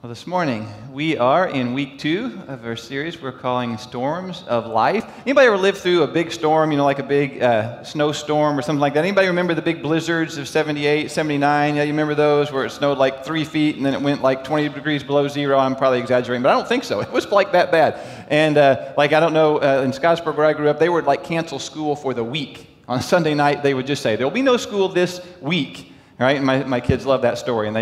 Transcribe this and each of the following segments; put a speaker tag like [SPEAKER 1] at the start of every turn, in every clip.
[SPEAKER 1] Well, this morning we are in week 2 of our series we're calling Storms of Life. Anybody ever lived through a big storm, like a big snowstorm or something like that? Anybody remember the big blizzards of 78, 79? Yeah, you remember those where it snowed like 3 feet and then it went like 20 degrees below zero? I'm probably exaggerating, but I don't think so. It was like that bad. And I don't know, in Scottsburg where I grew up, they would like cancel school for the week. On Sunday night, they would just say, there'll be no school this week. All right, and my kids love that story, and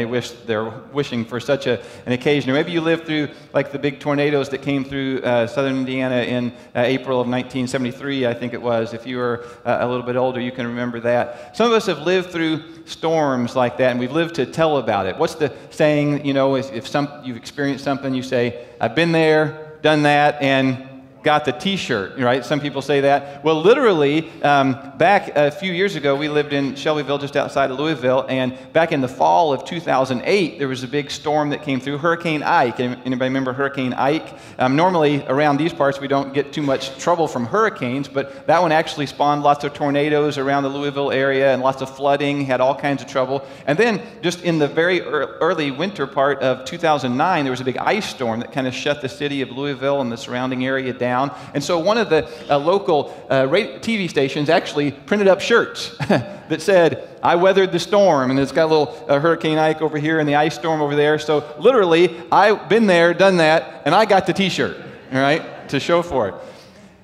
[SPEAKER 1] they're wishing for such an occasion. Or maybe you lived through like the big tornadoes that came through southern Indiana in April of 1973, I think it was. If you were a little bit older, you can remember that. Some of us have lived through storms like that, and we've lived to tell about it. What's the saying? If you've experienced something, you say, "I've been there, done that, and got the T-shirt," right? Some people say that. Well, literally, back a few years ago, we lived in Shelbyville, just outside of Louisville, and back in the fall of 2008, there was a big storm that came through, Hurricane Ike. Anybody remember Hurricane Ike? Normally, around these parts, we don't get too much trouble from hurricanes, but that one actually spawned lots of tornadoes around the Louisville area and lots of flooding, had all kinds of trouble. And then, just in the very early winter part of 2009, there was a big ice storm that kind of shut the city of Louisville and the surrounding area down. And so one of the local TV stations actually printed up shirts that said, "I weathered the storm," and it's got a little Hurricane Ike over here and the ice storm over there. So literally, I've been there, done that, and I got the T-shirt, all right, to show for it.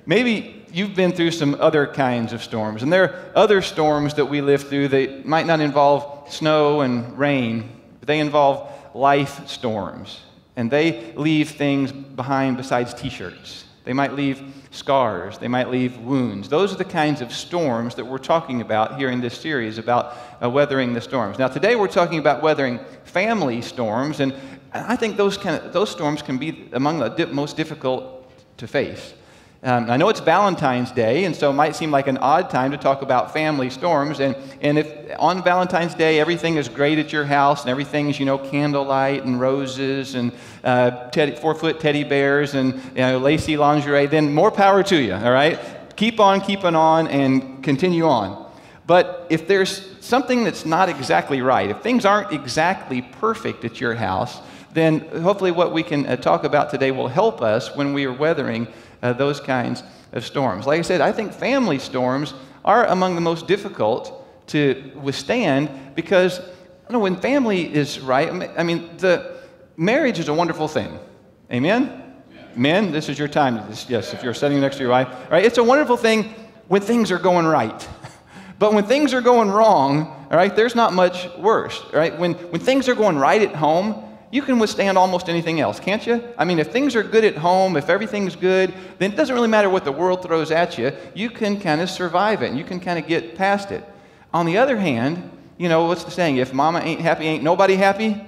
[SPEAKER 1] Maybe you've been through some other kinds of storms, and there are other storms that we live through that might not involve snow and rain, but they involve life storms, and they leave things behind besides T-shirts. They might leave scars. They might leave wounds. Those are the kinds of storms that we're talking about here in this series about weathering the storms. Now, today we're talking about weathering family storms, and I think those storms can be among the most difficult to face. I know it's Valentine's Day, and so it might seem like an odd time to talk about family storms. And if on Valentine's Day everything is great at your house and everything's candlelight and roses and 4-foot teddy bears and lacy lingerie, then more power to you. All right, keep on keeping on and continue on. But if there's something that's not exactly right, if things aren't exactly perfect at your house, then hopefully what we can talk about today will help us when we are weathering those kinds of storms. Like I said, I think family storms are among the most difficult to withstand because when family is right, the marriage is a wonderful thing. Amen? Yeah. Men, this is your time. Yes, if you're sitting next to your wife. All right, it's a wonderful thing when things are going right. But when things are going wrong, all right, there's not much worse. All right? When things are going right at home, you can withstand almost anything else, can't you? If things are good at home, if everything's good, then it doesn't really matter what the world throws at you. You can kind of survive it, and you can kind of get past it. On the other hand, what's the saying? If mama ain't happy, ain't nobody happy?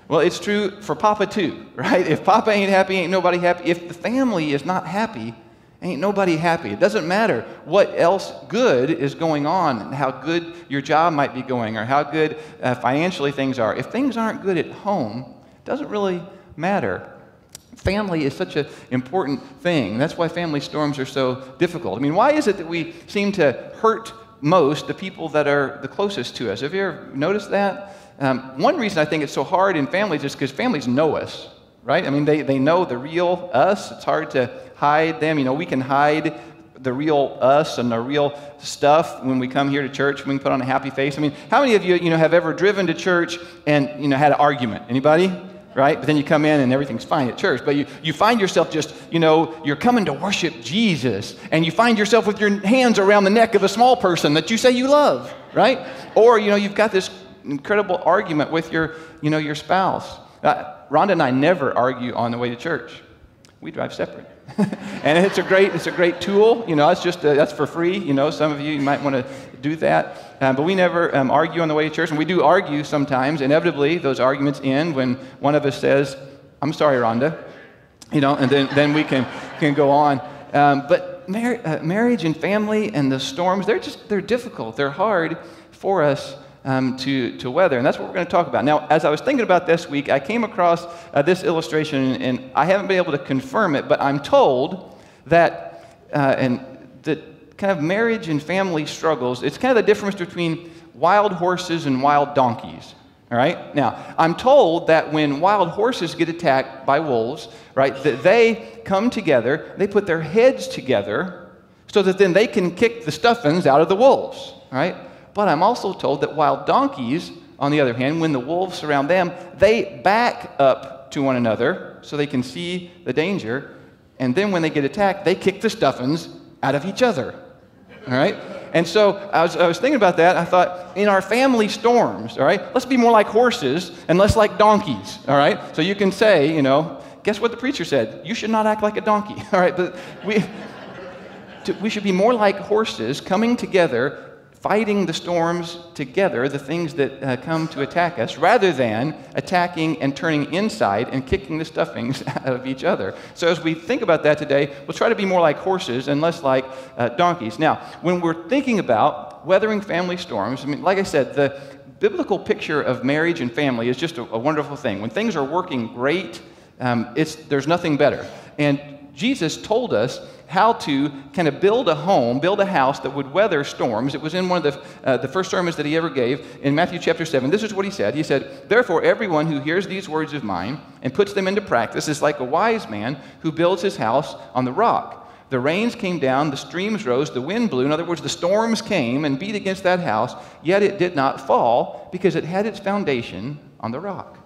[SPEAKER 1] Well, it's true for Papa too, right? If Papa ain't happy, ain't nobody happy. If the family is not happy, ain't nobody happy. It doesn't matter what else good is going on, and how good your job might be going, or how good financially things are. If things aren't good at home, doesn't really matter. Family is such an important thing. That's why family storms are so difficult. Why is it that we seem to hurt most the people that are the closest to us? Have you ever noticed that? One reason I think it's so hard in families is because families know us, right? They know the real us. It's hard to hide them. We can hide the real us and the real stuff when we come here to church. We can put on a happy face. How many of you, have ever driven to church and, had an argument? Anybody? Right? But then you come in and everything's fine at church. But you find yourself just, you're coming to worship Jesus. And you find yourself with your hands around the neck of a small person that you say you love. Right? Or, you've got this incredible argument with your spouse. Rhonda and I never argue on the way to church. We drive separate. And it's a great tool. It's just, that's for free. Some of you might want to do that. But we never argue on the way to church. And we do argue sometimes. Inevitably, those arguments end when one of us says, "I'm sorry, Rhonda." And then we can go on. But marriage and family and the storms, they're difficult. They're hard for us to weather. And that's what we're going to talk about. Now, as I was thinking about this week, I came across this illustration, and I haven't been able to confirm it, but I'm told that kind of marriage and family struggles, it's kind of the difference between wild horses and wild donkeys. All right? Now, I'm told that when wild horses get attacked by wolves, right, that they come together, they put their heads together so that then they can kick the stuffings out of the wolves, right? But I'm also told that wild donkeys, on the other hand, when the wolves surround them, they back up to one another so they can see the danger, and then when they get attacked, they kick the stuffings out of each other, all right? And so I was thinking about that. I thought, in our family storms, all right, let's be more like horses and less like donkeys, all right? So you can say, you know, guess what the preacher said? You should not act like a donkey, all right? But we should be more like horses, coming together, fighting the storms together, the things that come to attack us, rather than attacking and turning inside and kicking the stuffings out of each other. So as we think about that today, we'll try to be more like horses and less like donkeys. Now, when we're thinking about weathering family storms, I mean, like I said, the biblical picture of marriage and family is just a wonderful thing. When things are working great, there's nothing better. And Jesus told us how to kind of build a home, build a house that would weather storms. It was in one of the first sermons that he ever gave in Matthew chapter 7. This is what he said. He said, "Therefore, everyone who hears these words of mine and puts them into practice is like a wise man who builds his house on the rock. The rains came down, the streams rose, the wind blew." In other words, the storms came and beat against that house, yet it did not fall because it had its foundation on the rock.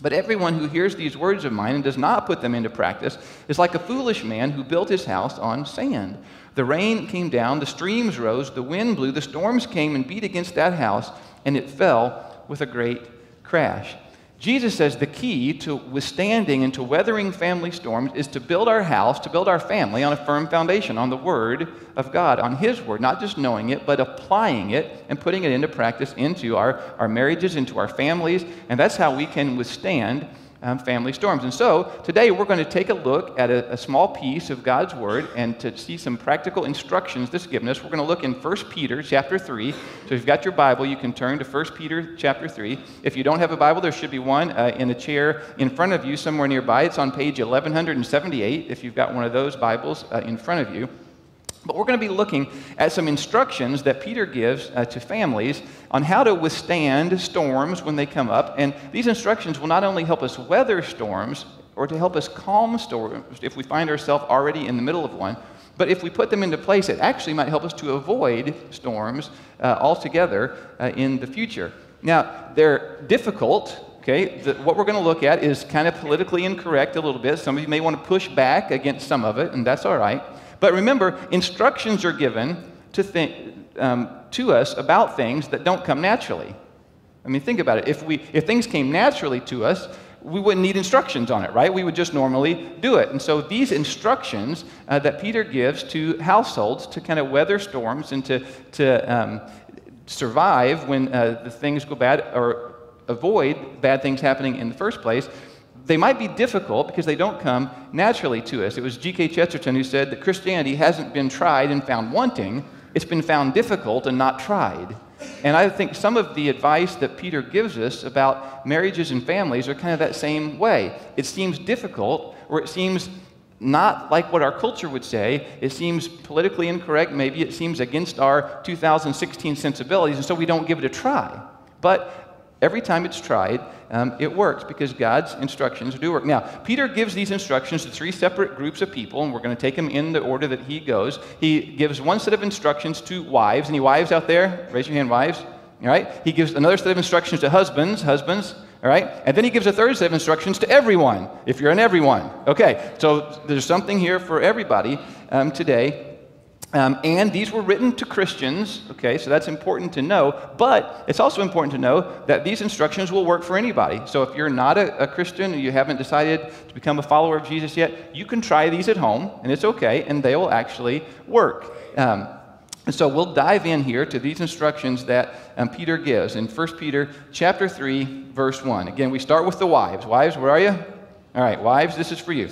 [SPEAKER 1] But everyone who hears these words of mine and does not put them into practice is like a foolish man who built his house on sand. The rain came down, the streams rose, the wind blew, the storms came and beat against that house, and it fell with a great crash. Jesus says the key to withstanding and to weathering family storms is to build our house, to build our family on a firm foundation, on the Word of God, on His Word, not just knowing it, but applying it and putting it into practice into our marriages, into our families, and that's how we can withstand family storms. And so today we're going to take a look at a small piece of God's Word and to see some practical instructions this is given us. We're going to look in 1 Peter chapter 3. So if you've got your Bible, you can turn to 1 Peter chapter 3. If you don't have a Bible, there should be one in a chair in front of you somewhere nearby. It's on page 1178 if you've got one of those Bibles in front of you. But we're going to be looking at some instructions that Peter gives to families on how to withstand storms when they come up. And these instructions will not only help us weather storms or to help us calm storms if we find ourselves already in the middle of one, but if we put them into place, it actually might help us to avoid storms altogether in the future. Now, they're difficult. Okay, what we're going to look at is kind of politically incorrect a little bit. Some of you may want to push back against some of it, and that's all right. But remember, instructions are given to us about things that don't come naturally. I mean, think about it. If things came naturally to us, we wouldn't need instructions on it, right? We would just normally do it. And so these instructions that Peter gives to households to kind of weather storms and to survive when the things go bad or avoid bad things happening in the first place, they might be difficult because they don't come naturally to us. It was G.K. Chesterton who said that Christianity hasn't been tried and found wanting. It's been found difficult and not tried. And I think some of the advice that Peter gives us about marriages and families are kind of that same way. It seems difficult, or it seems not like what our culture would say. It seems politically incorrect. Maybe it seems against our 2016 sensibilities, and so we don't give it a try. But every time it's tried, it works because God's instructions do work. Now, Peter gives these instructions to three separate groups of people, and we're going to take them in the order that he goes. He gives one set of instructions to wives. Any wives out there? Raise your hand, wives. All right. He gives another set of instructions to husbands. All right. And then he gives a third set of instructions to everyone, if you're an everyone. Okay. So there's something here for everybody today. And these were written to Christians, okay, so that's important to know, but it's also important to know that these instructions will work for anybody. So if you're not a Christian and you haven't decided to become a follower of Jesus yet, you can try these at home, and it's okay, and they will actually work. And so we'll dive in here to these instructions that Peter gives in 1 Peter chapter 3, verse 1. Again, we start with the wives. Wives, where are you? All right, wives, this is for you.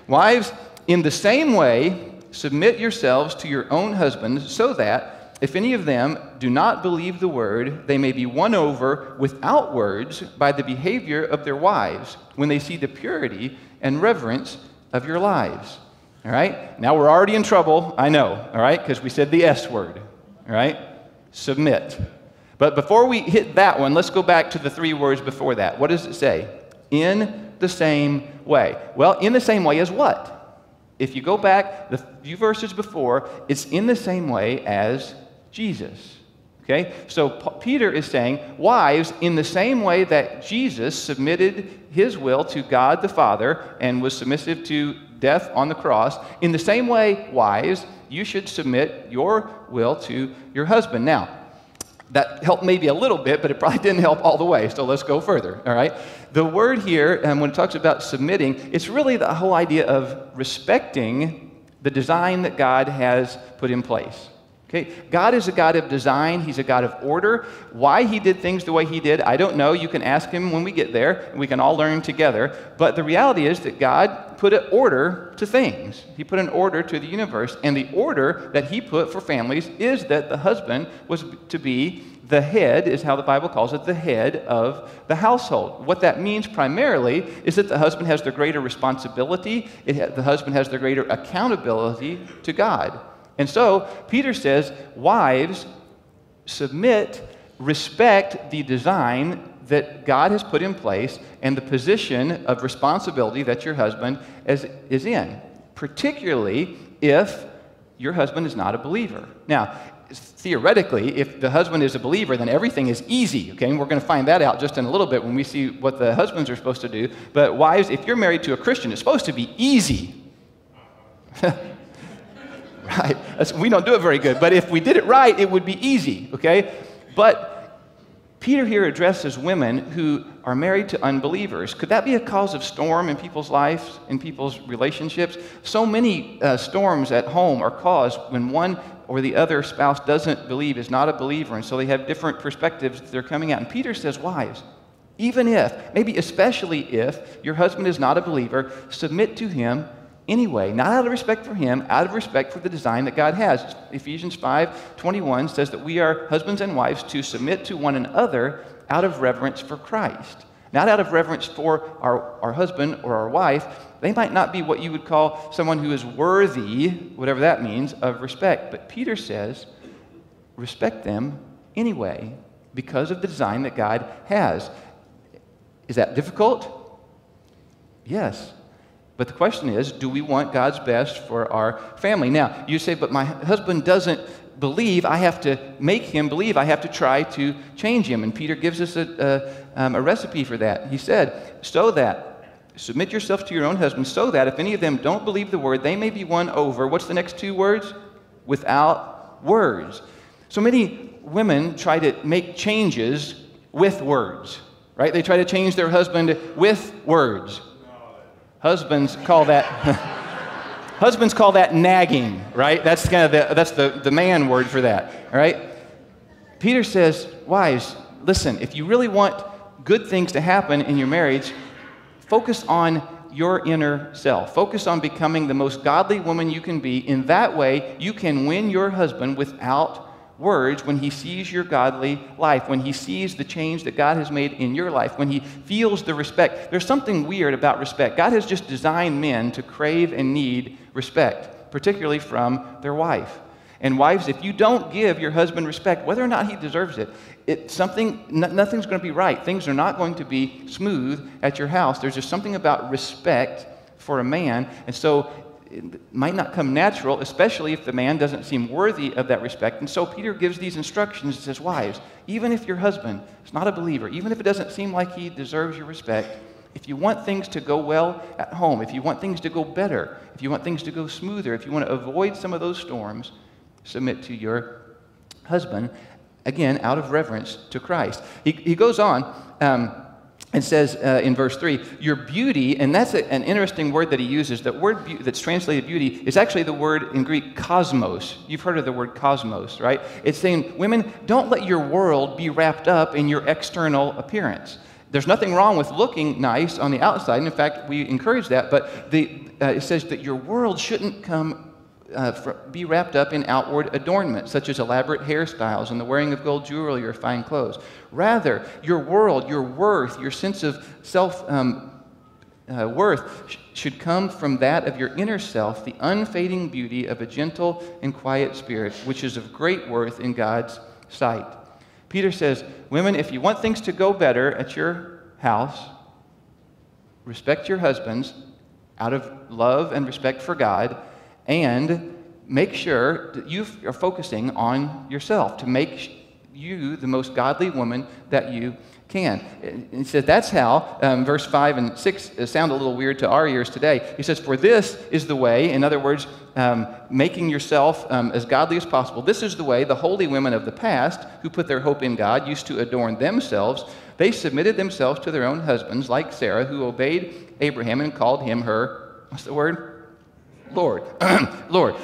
[SPEAKER 1] Wives, in the same way, submit yourselves to your own husbands, so that if any of them do not believe the word, they may be won over without words by the behavior of their wives when they see the purity and reverence of your lives. All right? Now we're already in trouble, I know, all right, because we said the S word, all right? Submit. But before we hit that one, let's go back to the 3 words before that. What does it say? In the same way. Well, in the same way as what? If you go back the few verses before, it's in the same way as Jesus. Okay? So Peter is saying, wives, in the same way that Jesus submitted his will to God the Father and was submissive to death on the cross, in the same way, wives, you should submit your will to your husband. Now, that helped maybe a little bit, but it probably didn't help all the way, so let's go further, all right? The word here, when it talks about submitting, it's really the whole idea of respecting the design that God has put in place. Okay? God is a God of design. He's a God of order. Why he did things the way he did, I don't know. You can ask him when we get there, and we can all learn together. But the reality is that God put an order to things. He put an order to the universe. And the order that he put for families is that the husband was to be the head, is how the Bible calls it, the head of the household. What that means primarily is that the husband has the greater responsibility. The husband has the greater accountability to God. And so, Peter says, wives, submit, respect the design that God has put in place and the position of responsibility that your husband is in, particularly if your husband is not a believer. Now, theoretically, if the husband is a believer, then everything is easy, okay? And we're going to find that out just in a little bit when we see what the husbands are supposed to do. But wives, if you're married to a Christian, it's supposed to be easy. Right? We don't do it very good, but if we did it right, it would be easy, okay? But Peter here addresses women who are married to unbelievers. Could that be a cause of storm in people's lives, in people's relationships? So many storms at home are caused when one or the other spouse doesn't believe, is not a believer, and so they have different perspectives that they're coming out. And Peter says, wives, even if, maybe especially if, your husband is not a believer, submit to him anyway, not out of respect for him, out of respect for the design that God has. Ephesians 5:21 says that we are husbands and wives to submit to one another out of reverence for Christ. Not out of reverence for our husband or our wife. They might not be what you would call someone who is worthy, whatever that means, of respect. But Peter says, respect them anyway because of the design that God has. Is that difficult? Yes. But the question is, do we want God's best for our family? Now, you say, but my husband doesn't believe. I have to make him believe. I have to try to change him. And Peter gives us a recipe for that. He said, submit yourself to your own husband, so that if any of them don't believe the word, they may be won over. What's the next 2 words? Without words. So many women try to make changes with words, right? They try to change their husband with words. Husbands call that nagging, right? That's kind of the man word for that, all right? Peter says, wives, listen, if you really want good things to happen in your marriage, focus on your inner self. Focus on becoming the most godly woman you can be. In that way, you can win your husband without words when he sees your godly life, when he sees the change that God has made in your life, when he feels the respect. There's something weird about respect. God has just designed men to crave and need respect, particularly from their wife. And wives, if you don't give your husband respect, whether or not he deserves it, nothing's going to be right. Things are not going to be smooth at your house. There's just something about respect for a man, and so it might not come natural, especially if the man doesn't seem worthy of that respect. And so Peter gives these instructions and says, wives, even if your husband is not a believer, even if it doesn't seem like he deserves your respect, if you want things to go well at home, if you want things to go better, if you want things to go smoother, if you want to avoid some of those storms, submit to your husband, again, out of reverence to Christ. He goes on and says in verse 3, your beauty, and that's an interesting word that he uses. That word that's translated beauty is actually the word in Greek cosmos. You've heard of the word cosmos, right? It's saying, women, don't let your world be wrapped up in your external appearance. There's nothing wrong with looking nice on the outside, and in fact, we encourage that, but it says that your world shouldn't be wrapped up in outward adornment, such as elaborate hairstyles and the wearing of gold jewelry or fine clothes. Rather, your world, your worth, your sense of self-worth should come from that of your inner self, the unfading beauty of a gentle and quiet spirit, which is of great worth in God's sight. Peter says, women, if you want things to go better at your house, respect your husbands out of love and respect for God, and make sure that you are focusing on yourself to make you the most godly woman that you can. And he says that's how, verse 5 and 6 sound a little weird to our ears today. He says, for this is the way, in other words, making yourself as godly as possible. This is the way the holy women of the past, who put their hope in God, used to adorn themselves. They submitted themselves to their own husbands, like Sarah, who obeyed Abraham and called him her, what's the word? Lord. Lord.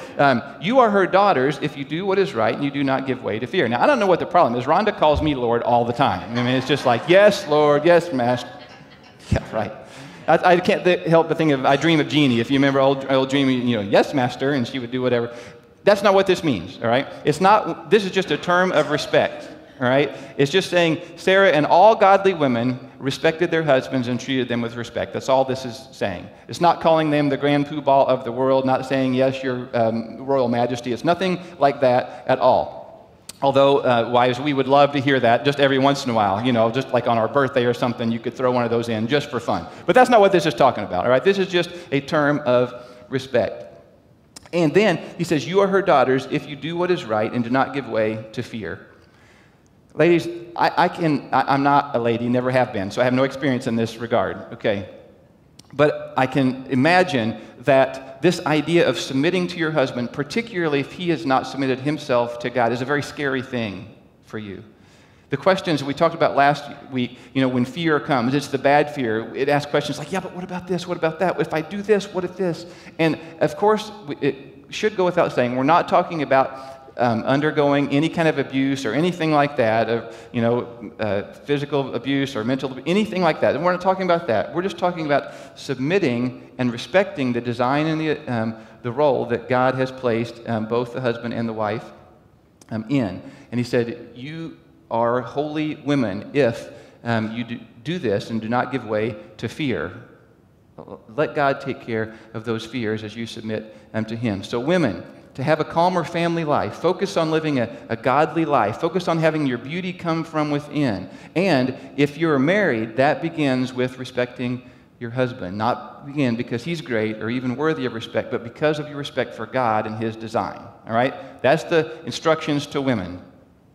[SPEAKER 1] You are her daughters if you do what is right and you do not give way to fear. Now, I don't know what the problem is. Rhonda calls me Lord all the time. I mean, it's just like, yes, Lord, yes, Master. Yeah, right. I can't help but think of, I dream of Jeannie. If you remember old Jeannie, yes, Master, and she would do whatever. That's not what this means, all right? It's not, this is just a term of respect, all right? It's just saying Sarah and all godly women respected their husbands and treated them with respect. That's all this is saying. It's not calling them the grand poobah of the world, not saying, yes, your royal majesty. It's nothing like that at all. Although, wives, we would love to hear that just every once in a while, just like on our birthday or something, you could throw one of those in just for fun. But that's not what this is talking about, all right? This is just a term of respect. And then he says, you are her daughters if you do what is right and do not give way to fear. Ladies, I'm not a lady, never have been, so I have no experience in this regard, okay? But I can imagine that this idea of submitting to your husband, particularly if he has not submitted himself to God, is a very scary thing for you. The questions we talked about last week, when fear comes, it's the bad fear. It asks questions like, yeah, but what about this? What about that? If I do this, what if this? And of course, it should go without saying, we're not talking about undergoing any kind of abuse or anything like that, physical abuse or mental abuse, anything like that. And we're not talking about that. We're just talking about submitting and respecting the design and the role that God has placed both the husband and the wife in. And he said, you are holy women if you do this and do not give way to fear. Let God take care of those fears as you submit to him. So women, to have a calmer family life, focus on living a godly life, focus on having your beauty come from within. And if you're married, that begins with respecting your husband. Not begin because he's great or even worthy of respect, but because of your respect for God and his design. All right? That's the instructions to women.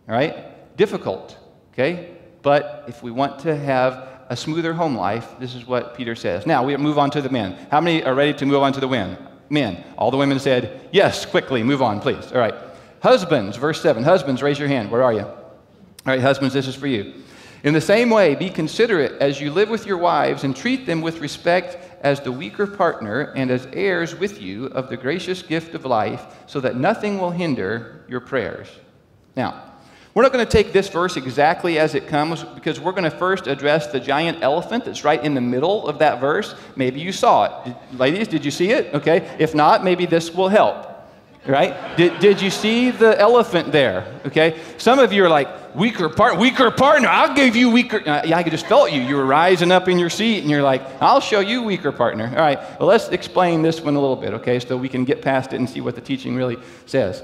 [SPEAKER 1] All right? Difficult, okay? But if we want to have a smoother home life, this is what Peter says. Now, we move on to the men. How many are ready to move on to the men? All the women said, yes, quickly, move on, please. All right. Husbands, verse 7. Husbands, raise your hand. Where are you? All right, husbands, this is for you. In the same way, be considerate as you live with your wives and treat them with respect as the weaker partner and as heirs with you of the gracious gift of life, so that nothing will hinder your prayers. Now, we're not going to take this verse exactly as it comes, because we're going to first address the giant elephant that's right in the middle of that verse. Maybe you saw it. Ladies, did you see it? Okay. If not, maybe this will help. Right? Did you see the elephant there? Okay. Some of you are like, weaker partner. I'll give you weaker. Yeah, I just felt you. You were rising up in your seat, and you're like, I'll show you weaker partner. All right. Well, let's explain this one a little bit, okay, so we can get past it and see what the teaching really says.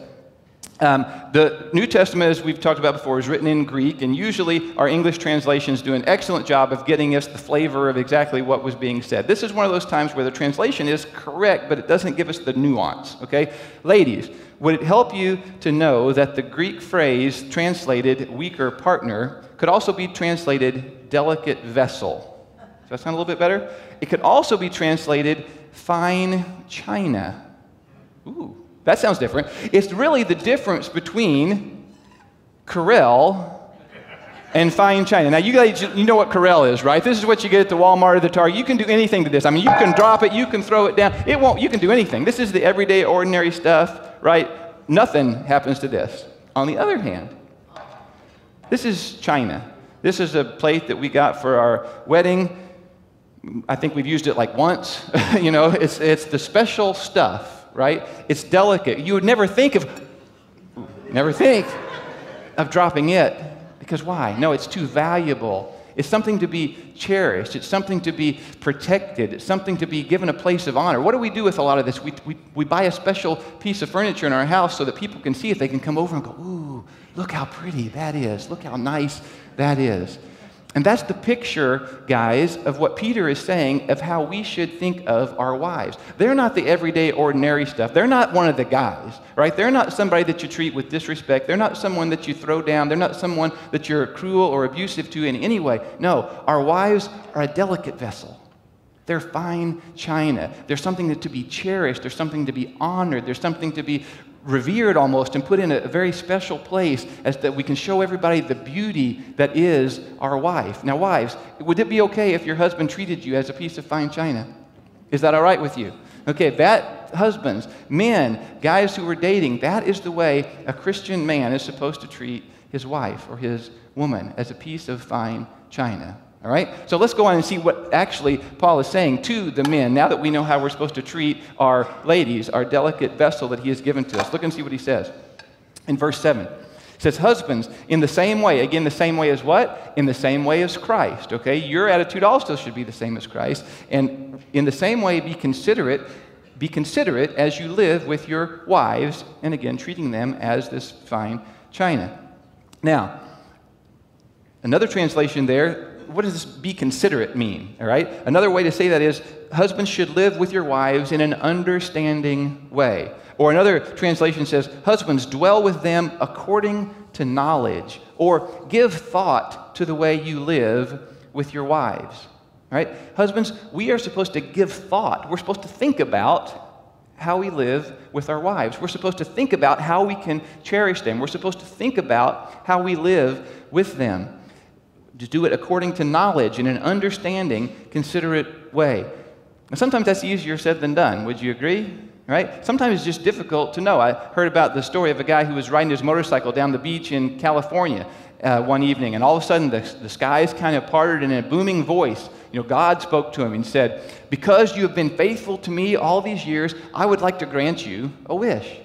[SPEAKER 1] The New Testament, as we've talked about before, is written in Greek, and usually our English translations do an excellent job of getting us the flavor of exactly what was being said. This is one of those times where the translation is correct, but it doesn't give us the nuance, okay? Ladies, would it help you to know that the Greek phrase translated weaker partner could also be translated delicate vessel? Does that sound a little bit better? It could also be translated fine china. Ooh. That sounds different. It's really the difference between Corelle and fine china. Now, you guys, you know what Corelle is, right? This is what you get at the Walmart or the Target. You can do anything to this. I mean, you can drop it, you can throw it down. You can do anything. This is the everyday, ordinary stuff, right? Nothing happens to this. On the other hand, this is china. This is a plate that we got for our wedding. I think we've used it like once. It's the special stuff. Right? It's delicate. You would never think of dropping it, because why? No, it's too valuable. It's something to be cherished. It's something to be protected. It's something to be given a place of honor. What do we do with a lot of this? We buy a special piece of furniture in our house so that people can see it. They can come over and go, ooh, look how pretty that is. Look how nice that is. And that's the picture, guys, of what Peter is saying of how we should think of our wives. They're not the everyday, ordinary stuff. They're not one of the guys, right? They're not somebody that you treat with disrespect. They're not someone that you throw down. They're not someone that you're cruel or abusive to in any way. No, our wives are a delicate vessel. They're fine china. There's something to be cherished. There's something to be honored. There's something to be revered almost and put in a very special place as that we can show everybody the beauty that is our wife. Now, wives, would it be okay if your husband treated you as a piece of fine china? Is that all right with you? Okay, that husbands, men, guys who are dating, that is the way a Christian man is supposed to treat his wife or his woman, as a piece of fine china. All right? So let's go on and see what actually Paul is saying to the men now that we know how we're supposed to treat our ladies, our delicate vessel that he has given to us. Look and see what he says. In verse 7, it says, husbands, in the same way, again, the same way as what? In the same way as Christ, okay? Your attitude also should be the same as Christ. And in the same way, be considerate as you live with your wives, and again, treating them as this fine china. Now, another translation there, what does this be considerate mean? All right? Another way to say that is, husbands should live with your wives in an understanding way. Or another translation says, husbands, dwell with them according to knowledge, or give thought to the way you live with your wives. All right? Husbands, we are supposed to give thought. We're supposed to think about how we live with our wives. We're supposed to think about how we can cherish them. We're supposed to think about how we live with them. To do it according to knowledge, in an understanding, considerate way. And sometimes that's easier said than done. Would you agree? Right? Sometimes it's just difficult to know. I heard about the story of a guy who was riding his motorcycle down the beach in California one evening, and all of a sudden the skies kind of parted, and in a booming voice, God spoke to him and said, because you have been faithful to me all these years, I would like to grant you a wish.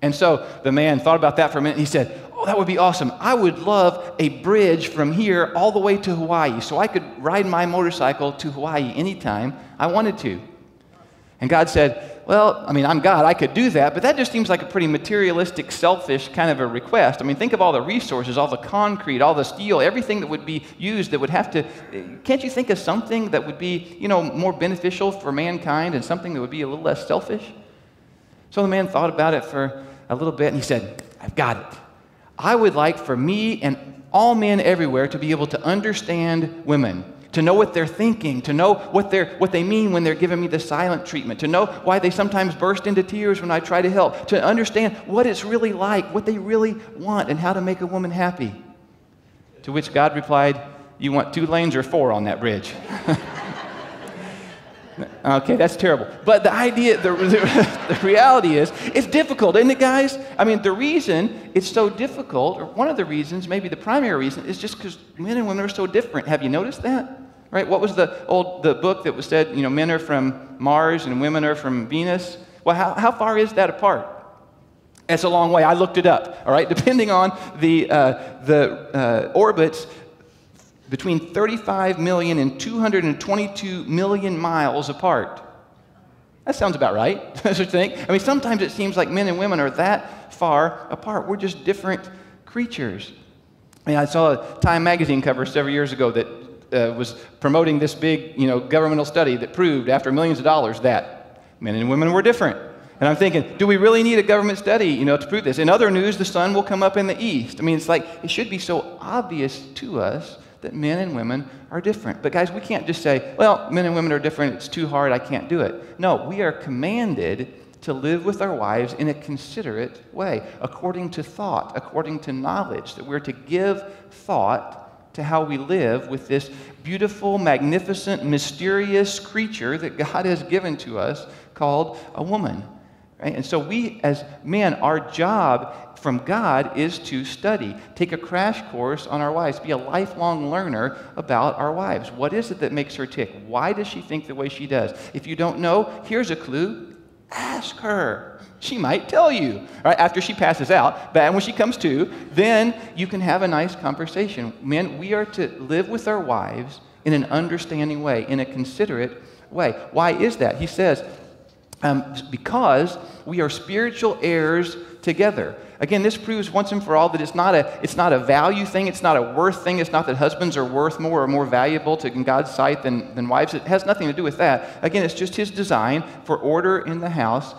[SPEAKER 1] And so the man thought about that for a minute, and he said, oh, that would be awesome. I would love a bridge from here all the way to Hawaii so I could ride my motorcycle to Hawaii anytime I wanted to. And God said, well, I'm God. I could do that, but that just seems like a pretty materialistic, selfish kind of a request. Think of all the resources, all the concrete, all the steel, everything that would be used that would have to, can't you think of something that would be, more beneficial for mankind and something that would be a little less selfish? So the man thought about it for a little bit, and he said, I've got it. I would like for me and all men everywhere to be able to understand women, to know what they're thinking, to know what they mean when they're giving me the silent treatment, to know why they sometimes burst into tears when I try to help, to understand what it's really like, what they really want, and how to make a woman happy. To which God replied, you want 2 lanes or 4 on that bridge? Okay, that's terrible. But the idea, the reality is, it's difficult, isn't it, guys? The reason it's so difficult, or one of the reasons, maybe the primary reason, is just because men and women are so different. Have you noticed that? Right? What was the book that was said, men are from Mars and women are from Venus? Well, how far is that apart? It's a long way. I looked it up, all right? Depending on the orbits, between 35 million and 222 million miles apart. That sounds about right, don't you think? Sometimes it seems like men and women are that far apart. We're just different creatures. I saw a Time magazine cover several years ago that was promoting this big, governmental study that proved, after millions of dollars, that men and women were different. And I'm thinking, do we really need a government study, to prove this? In other news, the sun will come up in the east. It's like, it should be so obvious to us that men and women are different. But guys, we can't just say, well, men and women are different, it's too hard, I can't do it. No, we are commanded to live with our wives in a considerate way, according to thought, according to knowledge, that we're to give thought to how we live with this beautiful, magnificent, mysterious creature that God has given to us called a woman. Right? And so we, as men, our job from God is to study, take a crash course on our wives, be a lifelong learner about our wives. What is it that makes her tick? Why does she think the way she does? If you don't know, here's a clue. Ask her. She might tell you, right, after she passes out. But when she comes to, then you can have a nice conversation. Men, we are to live with our wives in an understanding way, in a considerate way. Why is that? He says, because we are spiritual heirs together. Again, this proves once and for all that it's not a value thing, it's not a worth thing, it's not that husbands are worth more or more valuable in God's sight than wives. It has nothing to do with that. Again, it's just his design for order in the house.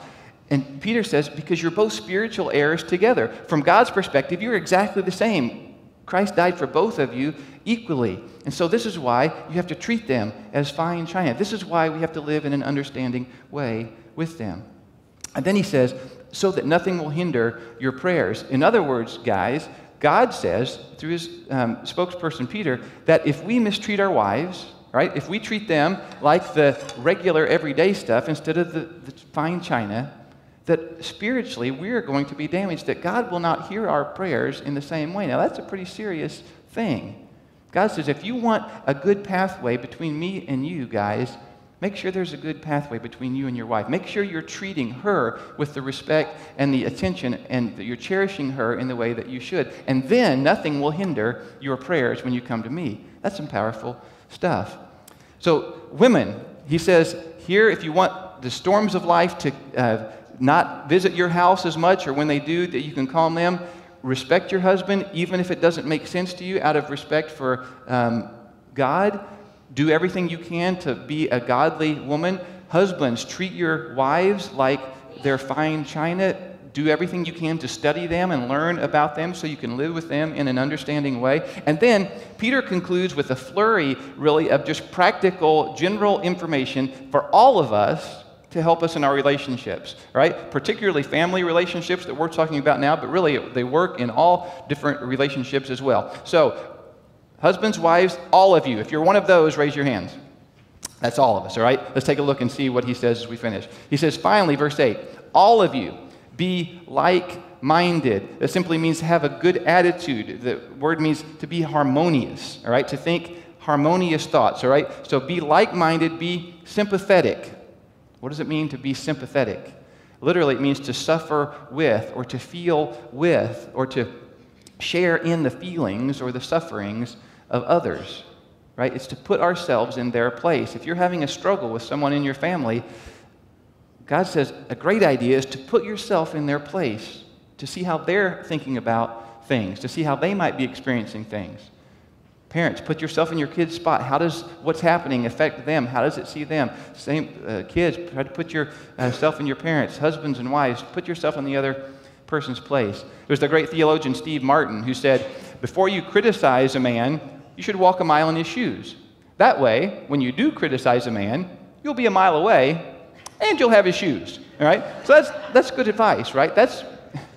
[SPEAKER 1] And Peter says, because you're both spiritual heirs together. From God's perspective, you're exactly the same. Christ died for both of you equally. And so this is why you have to treat them as fine china. This is why we have to live in an understanding way with them. And then he says, so that nothing will hinder your prayers. In other words, guys, God says, through his spokesperson Peter, that if we mistreat our wives, right, if we treat them like the regular everyday stuff instead of the fine china, that spiritually we are going to be damaged, that God will not hear our prayers in the same way. Now, that's a pretty serious thing. God says, if you want a good pathway between me and you guys, make sure there's a good pathway between you and your wife. Make sure you're treating her with the respect and the attention and that you're cherishing her in the way that you should. And then nothing will hinder your prayers when you come to me. That's some powerful stuff. So, women, he says here, if you want the storms of life to not visit your house as much, or when they do, that you can calm them, respect your husband, even if it doesn't make sense to you, out of respect for God. Do everything you can to be a godly woman. Husbands, treat your wives like they're fine china. Do everything you can to study them and learn about them so you can live with them in an understanding way. And then Peter concludes with a flurry, really, of just practical, general information for all of us to help us in our relationships, right? Particularly family relationships that we're talking about now, but really they work in all different relationships as well. So, husbands, wives, all of you, if you're one of those, raise your hands. That's all of us, all right? Let's take a look and see what he says as we finish. He says, finally, verse 8, all of you be like-minded. That simply means have a good attitude. The word means to be harmonious, all right? To think harmonious thoughts, all right? So be like-minded, be sympathetic. What does it mean to be sympathetic? Literally, it means to suffer with, or to feel with, or to share in the feelings or the sufferings of others, right? It's to put ourselves in their place. If you're having a struggle with someone in your family, God says a great idea is to put yourself in their place, to see how they're thinking about things, to see how they might be experiencing things. Parents, put yourself in your kid's spot. How does what's happening affect them? How does it see them? Same kids, try to put yourself in your parents. Husbands and wives, put yourself in the other person's place. There's the great theologian Steve Martin who said, before you criticize a man, you should walk a mile in his shoes. That way, when you do criticize a man, you'll be a mile away and you'll have his shoes. All right? So that's good advice, right? That's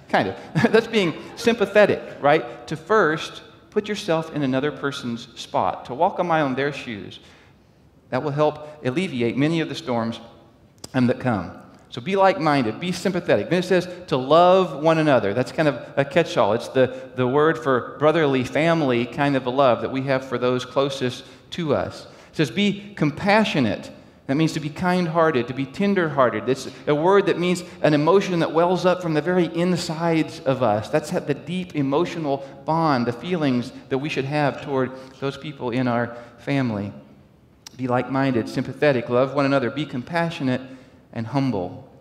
[SPEAKER 1] kind of, that's being sympathetic, right? To first put yourself in another person's spot, to walk a mile in their shoes. That will help alleviate many of the storms that come. So be like-minded, be sympathetic. Then it says to love one another. That's kind of a catch-all. It's the word for brotherly, family kind of a love that we have for those closest to us. It says be compassionate. That means to be kind-hearted, to be tender-hearted. It's a word that means an emotion that wells up from the very insides of us. That's the deep emotional bond, the feelings that we should have toward those people in our family. Be like-minded, sympathetic, love one another, be compassionate and humble.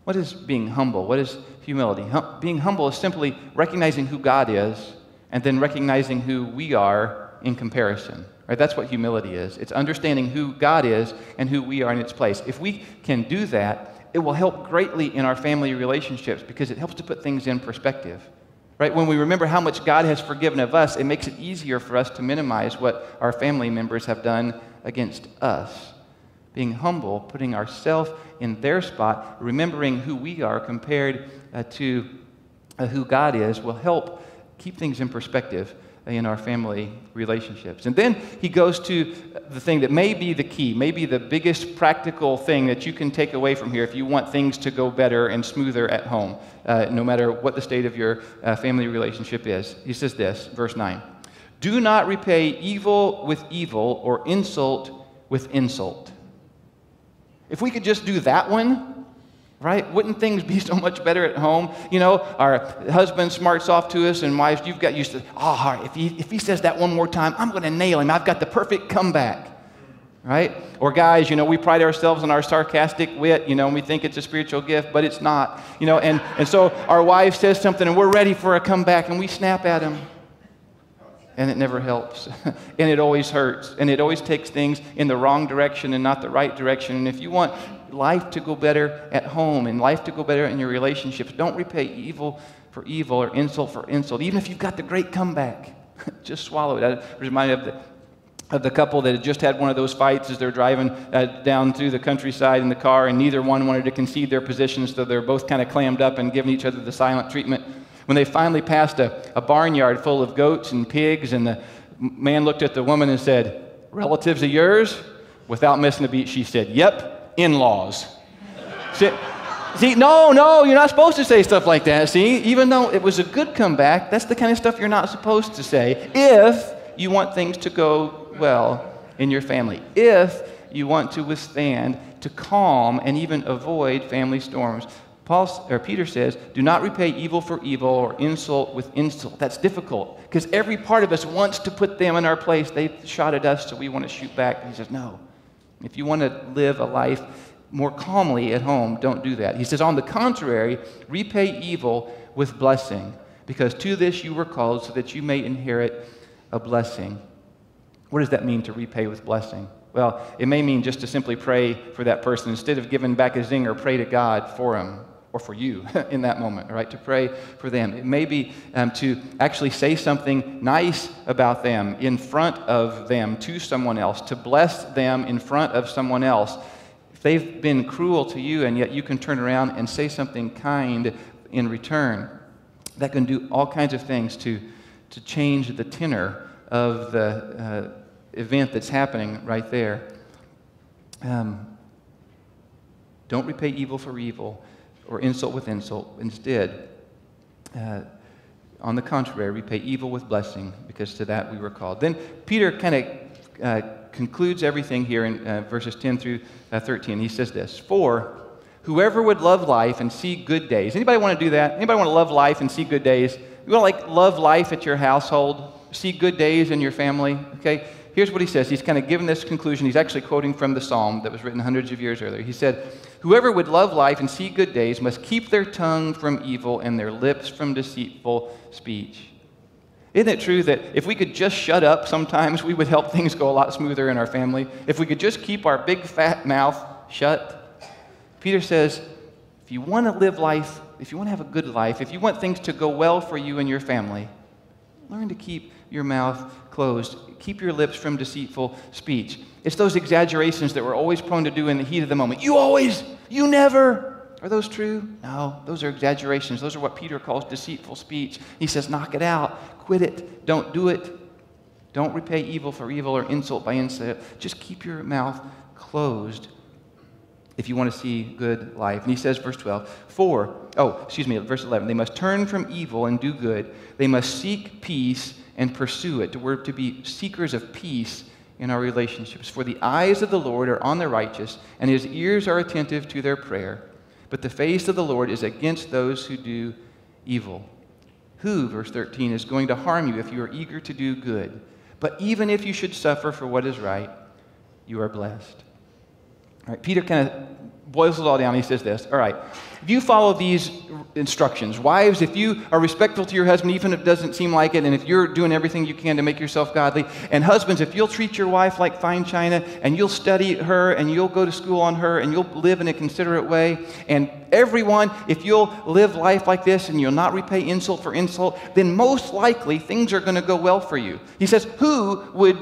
[SPEAKER 1] What is being humble? What is humility? Being humble is simply recognizing who God is and then recognizing who we are in comparison. Right? That's what humility is. It's understanding who God is and who we are in its place. If we can do that, it will help greatly in our family relationships because it helps to put things in perspective. Right? When we remember how much God has forgiven of us, it makes it easier for us to minimize what our family members have done against us. Being humble, putting ourselves in their spot, remembering who we are compared to who God is, will help keep things in perspective in our family relationships. And then he goes to the thing that may be the key, maybe the biggest practical thing that you can take away from here if you want things to go better and smoother at home, no matter what the state of your family relationship is. He says this, verse 9, do not repay evil with evil or insult with insult. If we could just do that one, right? Wouldn't things be so much better at home? You know, our husband smarts off to us, and wives, you've got used to, if he says that one more time, I'm going to nail him. I've got the perfect comeback, right? Or guys, you know, we pride ourselves on our sarcastic wit, you know, and we think it's a spiritual gift, but it's not, you know, and so our wife says something, and we're ready for a comeback, and we snap at him. And it never helps. And it always hurts. And it always takes things in the wrong direction and not the right direction. And if you want life to go better at home and life to go better in your relationships, don't repay evil for evil or insult for insult. Even if you've got the great comeback, just swallow it. I was reminded of the couple that had just had one of those fights as they're driving down through the countryside in the car, and neither one wanted to concede their positions, so they're both kind of clammed up and giving each other the silent treatment. When they finally passed a barnyard full of goats and pigs, and the man looked at the woman and said, "Relatives of yours?" Without missing a beat, she said, "Yep, in-laws." See, no, you're not supposed to say stuff like that. See, even though it was a good comeback, that's the kind of stuff you're not supposed to say if you want things to go well in your family, if you want to withstand, to calm, and even avoid family storms. Peter says, do not repay evil for evil or insult with insult. That's difficult because every part of us wants to put them in our place. They shot at us, so we want to shoot back. And he says, no. If you want to live a life more calmly at home, don't do that. He says, on the contrary, repay evil with blessing, because to this you were called so that you may inherit a blessing. What does that mean, to repay with blessing? Well, it may mean just to simply pray for that person. Instead of giving back a zinger, pray to God for him. Or for you in that moment, right? To pray for them. It may be to actually say something nice about them in front of them to someone else, to bless them in front of someone else. If they've been cruel to you and yet you can turn around and say something kind in return, that can do all kinds of things to change the tenor of the event that's happening right there. Don't repay evil for evil or insult with insult. Instead, on the contrary, repay evil with blessing, because to that we were called. Then Peter kind of concludes everything here in verses 10 through 13. He says this, "For whoever would love life and see good days." Anybody want to do that? Anybody want to love life and see good days? You want to love life at your household, see good days in your family? Okay, here's what he says. He's kind of given this conclusion. He's actually quoting from the psalm that was written hundreds of years earlier. He said, "Whoever would love life and see good days must keep their tongue from evil and their lips from deceitful speech." Isn't it true that if we could just shut up sometimes, we would help things go a lot smoother in our family? If we could just keep our big fat mouth shut? Peter says, if you want to live life, if you want to have a good life, if you want things to go well for you and your family, learn to keep your mouth closed. Keep your lips from deceitful speech. It's those exaggerations that we're always prone to do in the heat of the moment. You always, you never. Are those true? No, those are exaggerations. Those are what Peter calls deceitful speech. He says, knock it out. Quit it. Don't do it. Don't repay evil for evil or insult by insult. Just keep your mouth closed if you want to see good life. And he says, verse 12, verse 11, they must turn from evil and do good. They must seek peace and pursue it. We're to be seekers of peace in our relationships. For the eyes of the Lord are on the righteous, and his ears are attentive to their prayer. But the face of the Lord is against those who do evil. Who, verse 13, is going to harm you if you are eager to do good? But even if you should suffer for what is right, you are blessed. All right, Peter kind of boils it all down. He says this, all right, if you follow these instructions, wives, if you are respectful to your husband, even if it doesn't seem like it, and if you're doing everything you can to make yourself godly, and husbands, if you'll treat your wife like fine china, and you'll study her, and you'll go to school on her, and you'll live in a considerate way, and everyone, if you'll live life like this, and you'll not repay insult for insult, then most likely things are going to go well for you. He says, who would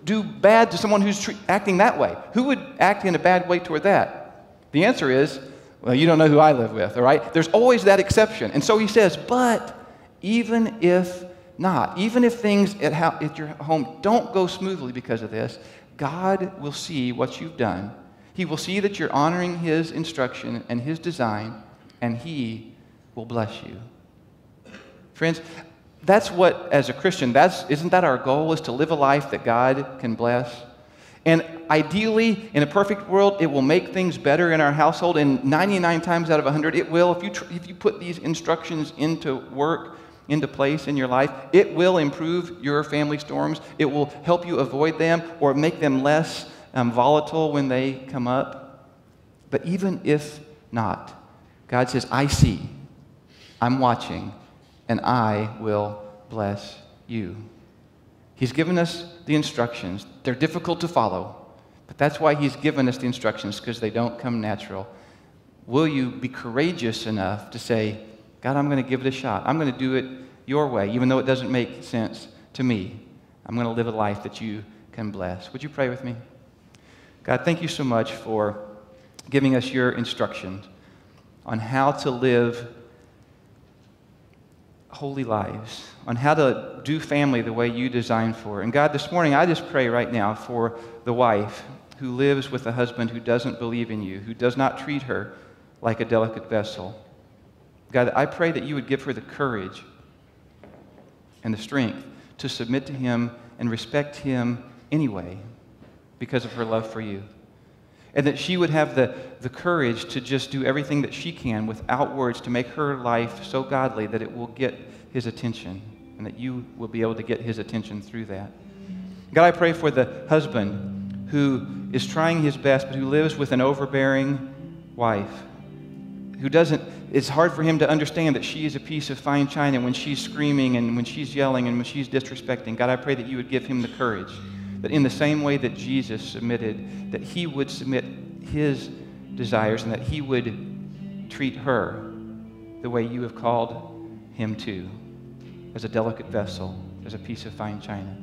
[SPEAKER 1] do bad to someone who's acting that way? Who would act in a bad way toward that? The answer is, well, you don't know who I live with, all right? There's always that exception. And so he says, but even if not, even if things at your home don't go smoothly because of this, God will see what you've done. He will see that you're honoring his instruction and his design, and he will bless you. Friends, that's what, as a Christian, isn't that our goal, is to live a life that God can bless? And ideally, in a perfect world, it will make things better in our household. And 99 times out of 100, it will. If you put these instructions into work, into place in your life, it will improve your family storms. It will help you avoid them or make them less volatile when they come up. But even if not, God says, I see, I'm watching, and I will bless you. He's given us the instructions. They're difficult to follow, but that's why He's given us the instructions, because they don't come natural. Will you be courageous enough to say, God, I'm going to give it a shot. I'm going to do it your way, even though it doesn't make sense to me. I'm going to live a life that you can bless. Would you pray with me? God, thank you so much for giving us your instructions on how to live holy lives, on how to do family the way you designed for. And God, this morning, I just pray right now for the wife who lives with a husband who doesn't believe in you, who does not treat her like a delicate vessel. God, I pray that you would give her the courage and the strength to submit to him and respect him anyway because of her love for you. And that she would have the courage to just do everything that she can without words to make her life so godly that it will get his attention and that you will be able to get his attention through that. God, I pray for the husband who is trying his best but who lives with an overbearing wife who doesn't, it's hard for him to understand that she is a piece of fine china when she's screaming and when she's yelling and when she's disrespecting. God, I pray that you would give him the courage that in the same way that Jesus submitted, that he would submit his desires and that he would treat her the way you have called him to, as a delicate vessel, as a piece of fine china.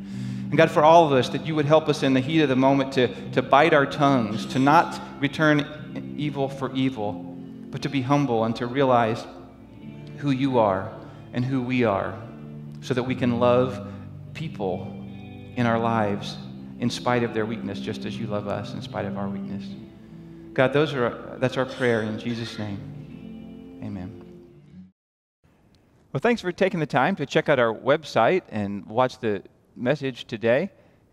[SPEAKER 1] And God, for all of us, that you would help us in the heat of the moment to bite our tongues, to not return evil for evil, but to be humble and to realize who you are and who we are, so that we can love people in our lives in spite of their weakness, just as you love us in spite of our weakness. God, that's our prayer in Jesus' name. Amen. Well, thanks for taking the time to check out our website and watch the message today.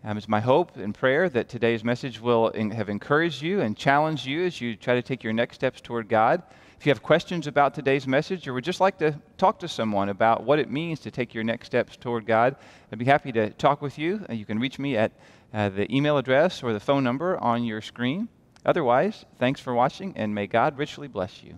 [SPEAKER 1] It's my hope and prayer that today's message will have encouraged you and challenged you as you try to take your next steps toward God. If you have questions about today's message or would just like to talk to someone about what it means to take your next steps toward God, I'd be happy to talk with you. You can reach me at the email address or the phone number on your screen. Otherwise, thanks for watching, and may God richly bless you.